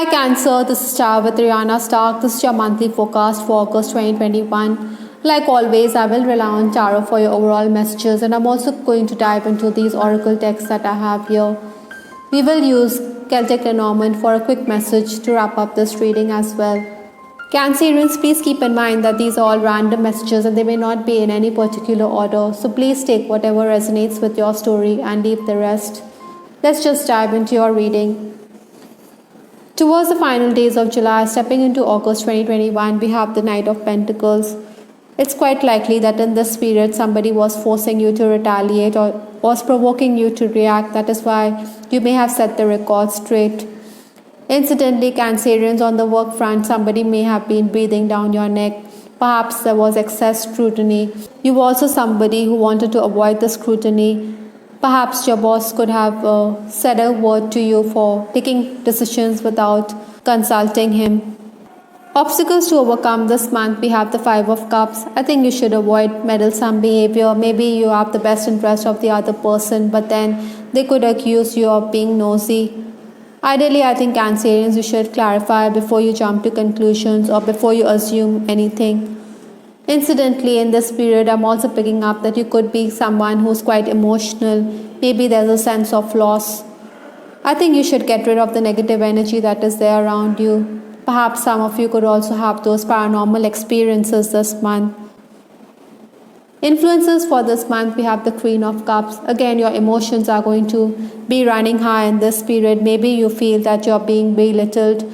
Hi Cancer, this is Star with Rihanna Stark. This is your monthly forecast for August 2021. Like always, I will rely on tarot for your overall messages, and I'm also going to dive into these oracle texts that I have here. We will use Celtic Lenormand for a quick message to wrap up this reading as well. Cancerians, please keep in mind that these are all random messages and they may not be in any particular order, so please take whatever resonates with your story and leave the rest. Let's just dive into your reading. Towards the final days of July, stepping into August 2021, we have the Knight of Pentacles. It's quite likely that in this period somebody was forcing you to retaliate or was provoking you to react. That is why you may have set the record straight. Incidentally, Cancerians, on the work front, somebody may have been breathing down your neck. Perhaps there was excess scrutiny. You were also somebody who wanted to avoid the scrutiny. Perhaps your boss could have said a word to you for taking decisions without consulting him. Obstacles to overcome this month, we have the Five of Cups. I think you should avoid meddlesome behavior. Maybe you have the best interest of the other person, but then they could accuse you of being nosy. Ideally, I think Cancerians, you should clarify before you jump to conclusions or before you assume anything. Incidentally, in this period, I'm also picking up that you could be someone who's quite emotional. Maybe there's a sense of loss. I think you should get rid of the negative energy that is there around you. Perhaps some of you could also have those paranormal experiences this month. Influences for this month, we have the Queen of Cups. Again, your emotions are going to be running high in this period. Maybe you feel that you're being belittled,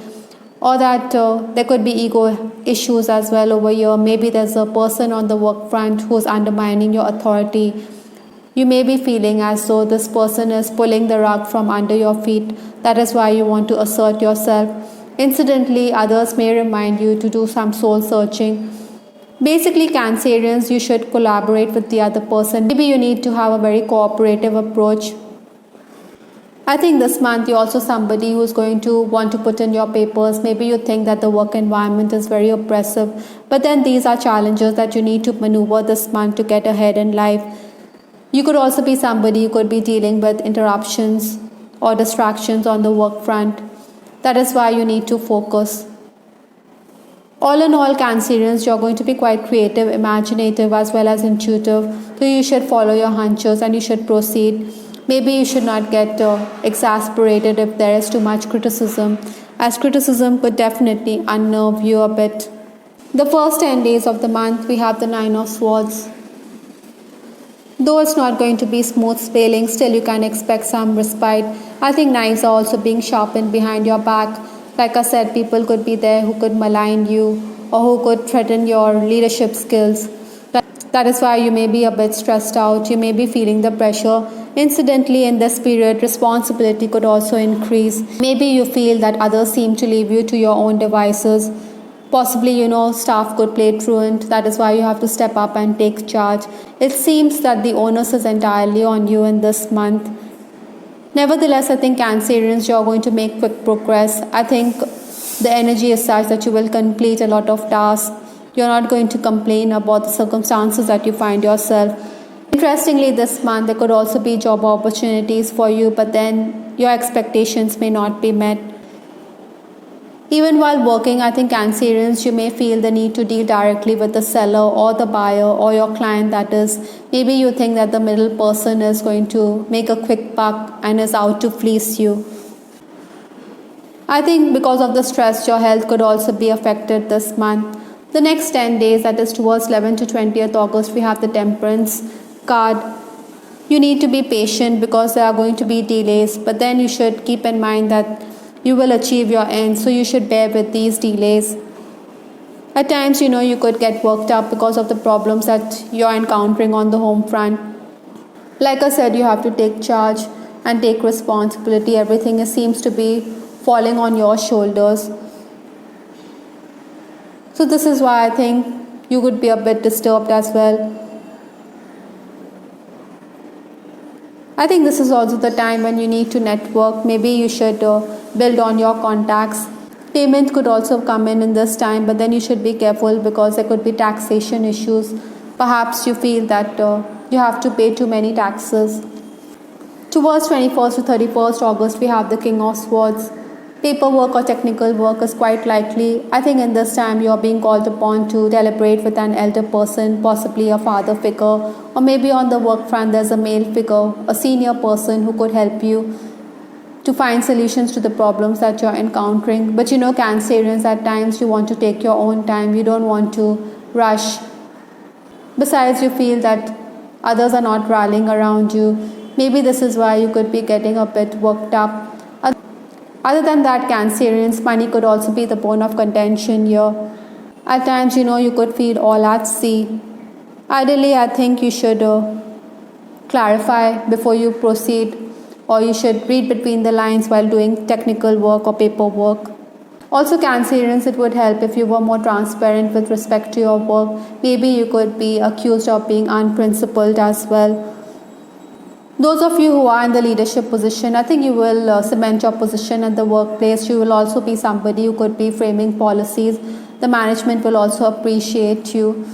or that there could be ego issues as well over here. Maybe there's a person on the work front who's undermining your authority. You may be feeling as though this person is pulling the rug from under your feet. That is why you want to assert yourself. Incidentally, others may remind you to do some soul searching. Basically, Cancerians, you should collaborate with the other person. Maybe you need to have a very cooperative approach. I think this month you're also somebody who's going to want to put in your papers. Maybe you think that the work environment is very oppressive, but then these are challenges that you need to maneuver this month to get ahead in life. You could also be somebody who could be dealing with interruptions or distractions on the work front. That is why you need to focus. All in all, Cancerians, you're going to be quite creative, imaginative, as well as intuitive. So you should follow your hunches and you should proceed. Maybe you should not get exasperated if there is too much criticism, as criticism could definitely unnerve you a bit. The first 10 days of the month, we have the Nine of Swords. Though it's not going to be smooth sailing, still you can expect some respite. I think knives are also being sharpened behind your back. Like I said, people could be there who could malign you or who could threaten your leadership skills. That is why you may be a bit stressed out. You may be feeling the pressure. Incidentally, in this period, responsibility could also increase. Maybe you feel that others seem to leave you to your own devices. Possibly, staff could play truant. That is why you have to step up and take charge. It seems that the onus is entirely on you in this month. Nevertheless, I think Cancerians, you're going to make quick progress. I think the energy is such that you will complete a lot of tasks. You're not going to complain about the circumstances that you find yourself. Interestingly, this month there could also be job opportunities for you, but then your expectations may not be met. Even while working, I think Cancerians, you may feel the need to deal directly with the seller or the buyer or your client, that is. Maybe you think that the middle person is going to make a quick buck and is out to fleece you. I think because of the stress, your health could also be affected this month. The next 10 days, that is towards 11th to 20th August, we have the Temperance card. You need to be patient because there are going to be delays, but then you should keep in mind that you will achieve your end, so you should bear with these delays. At times, you could get worked up because of the problems that you're encountering on the home front. Like I said, you have to take charge and take responsibility. Everything seems to be falling on your shoulders. So this is why I think you could be a bit disturbed as well. I think this is also the time when you need to network. Maybe you should build on your contacts. Payment could also come in this time, but then you should be careful because there could be taxation issues. Perhaps you feel that you have to pay too many taxes. Towards 21st to 31st August, we have the King of Swords. paperwork or technical work is quite likely. I think in this time you're being called upon to deliberate with an elder person, possibly a father figure, or maybe on the work front there's a male figure, a senior person who could help you to find solutions to the problems that you're encountering. But Cancerians, at times you want to take your own time, you don't want to rush. Besides, you feel that others are not rallying around you. Maybe this is why you could be getting a bit worked up. Other than that, Cancerians, money could also be the bone of contention here. At times, you could feel all at sea. Ideally, I think you should clarify before you proceed, or you should read between the lines while doing technical work or paperwork. Also, Cancerians, it would help if you were more transparent with respect to your work. Maybe you could be accused of being unprincipled as well. Those of you who are in the leadership position, I think you will cement your position at the workplace. You will also be somebody who could be framing policies. The management will also appreciate you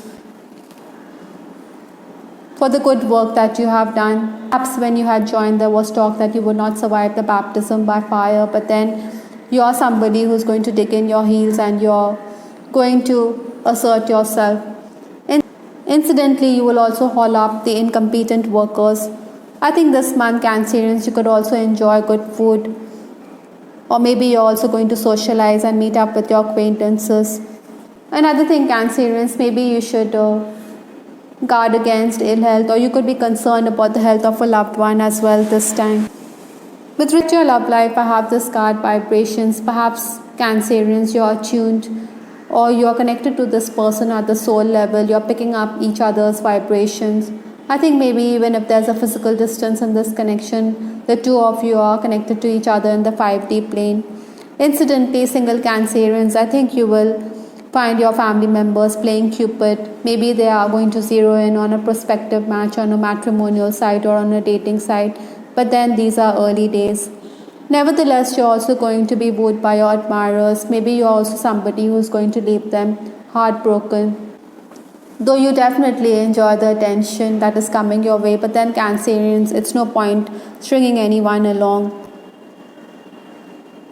for the good work that you have done. Perhaps when you had joined, there was talk that you would not survive the baptism by fire, but then you are somebody who's going to dig in your heels and you're going to assert yourself. Incidentally, you will also haul up the incompetent workers. I think this month, Cancerians, you could also enjoy good food, or maybe you're also going to socialize and meet up with your acquaintances. Another thing, Cancerians, maybe you should guard against ill health, or you could be concerned about the health of a loved one as well this time. With respect to your love life, I have this card, vibrations. Perhaps, Cancerians, you're attuned or you're connected to this person at the soul level. You're picking up each other's vibrations. I think maybe even if there's a physical distance in this connection, the two of you are connected to each other in the 5D plane. Incidentally, single Cancerians, I think you will find your family members playing Cupid. Maybe they are going to zero in on a prospective match on a matrimonial site or on a dating site. But then these are early days. Nevertheless, you're also going to be wooed by your admirers. Maybe you're also somebody who's going to leave them heartbroken. Though you definitely enjoy the attention that is coming your way, but then Cancerians, it's no point stringing anyone along.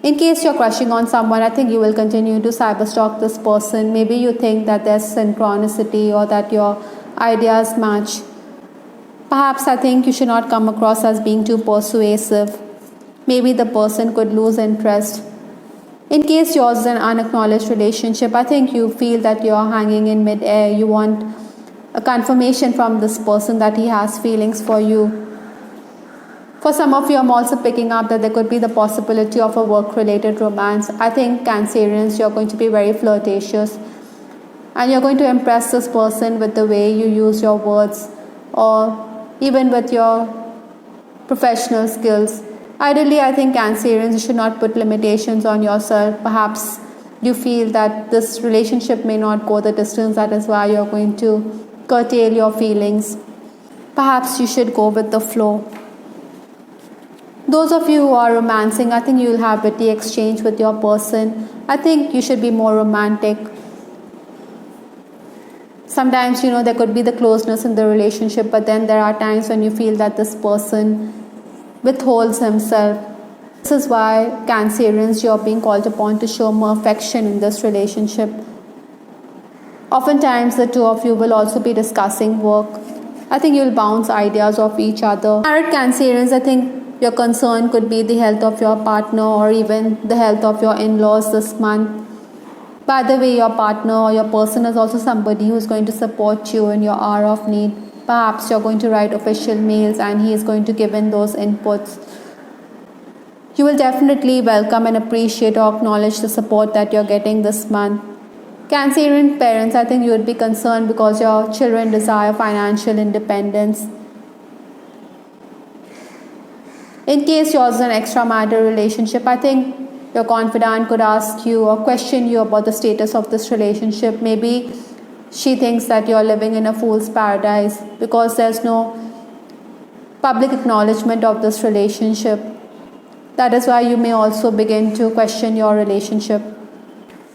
In case you're crushing on someone, I think you will continue to cyberstalk this person. Maybe you think that there's synchronicity or that your ideas match. Perhaps I think you should not come across as being too persuasive. Maybe the person could lose interest. In case yours is an unacknowledged relationship, I think you feel that you're hanging in mid-air. You want a confirmation from this person that he has feelings for you. For some of you, I'm also picking up that there could be the possibility of a work-related romance. I think, Cancerians, you're going to be very flirtatious. And you're going to impress this person with the way you use your words, or even with your professional skills. Ideally, I think, Cancerians, you should not put limitations on yourself. Perhaps you feel that this relationship may not go the distance. That is why you're going to curtail your feelings. Perhaps you should go with the flow. Those of you who are romancing, I think you'll have witty exchange with your person. I think you should be more romantic. Sometimes, there could be the closeness in the relationship, but then there are times when you feel that this person withholds himself. This is why, Cancerians, you're being called upon to show more affection in this relationship. Oftentimes, the two of you will also be discussing work. I think you'll bounce ideas off each other. Married Cancerians, I think your concern could be the health of your partner or even the health of your in-laws this month. By the way, your partner or your person is also somebody who is going to support you in your hour of need. Perhaps you're going to write official mails and he is going to give in those inputs. You will definitely welcome and appreciate or acknowledge the support that you're getting this month. Cancerian parents, I think you would be concerned because your children desire financial independence. In case yours is an extramarital relationship, I think your confidant could ask you or question you about the status of this relationship. Maybe she thinks that you're living in a fool's paradise because there's no public acknowledgement of this relationship. That is why you may also begin to question your relationship.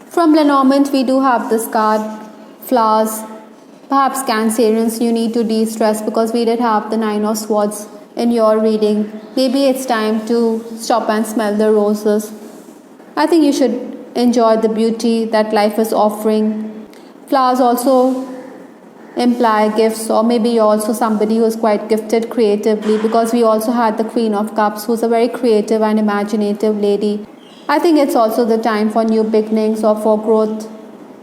From Lenormand, we do have this card, flowers. Perhaps, Cancerians, you need to de-stress because we did have the 9 of Swords in your reading. Maybe it's time to stop and smell the roses. I think you should enjoy the beauty that life is offering. Flowers also imply gifts, or maybe you're also somebody who's quite gifted creatively, because we also had the Queen of Cups, who's a very creative and imaginative lady. I think it's also the time for new beginnings or for growth,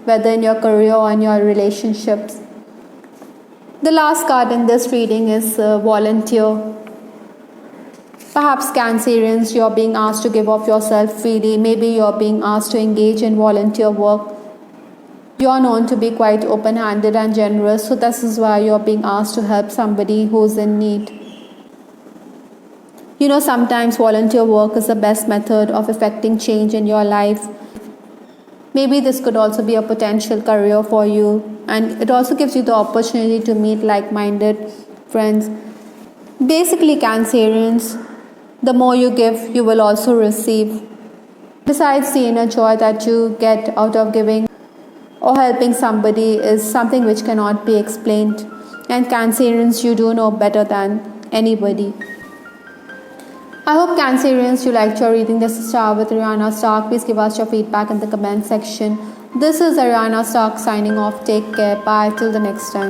whether in your career or in your relationships. The last card in this reading is volunteer. Perhaps Cancerians, you're being asked to give of yourself freely. Maybe you're being asked to engage in volunteer work. You're known to be quite open-handed and generous, so this is why you're being asked to help somebody who's in need. You know, sometimes volunteer work is the best method of effecting change in your life. Maybe this could also be a potential career for you, and it also gives you the opportunity to meet like-minded friends. Basically, Cancerians, the more you give, you will also receive. Besides, the inner joy that you get out of giving or helping somebody is something which cannot be explained. And Cancerians, you do know better than anybody. I hope Cancerians, you liked your reading. This is Star with Ariana Stark. Please give us your feedback in the comment section. This is Ariana Stark signing off. Take care. Bye. Till the next time.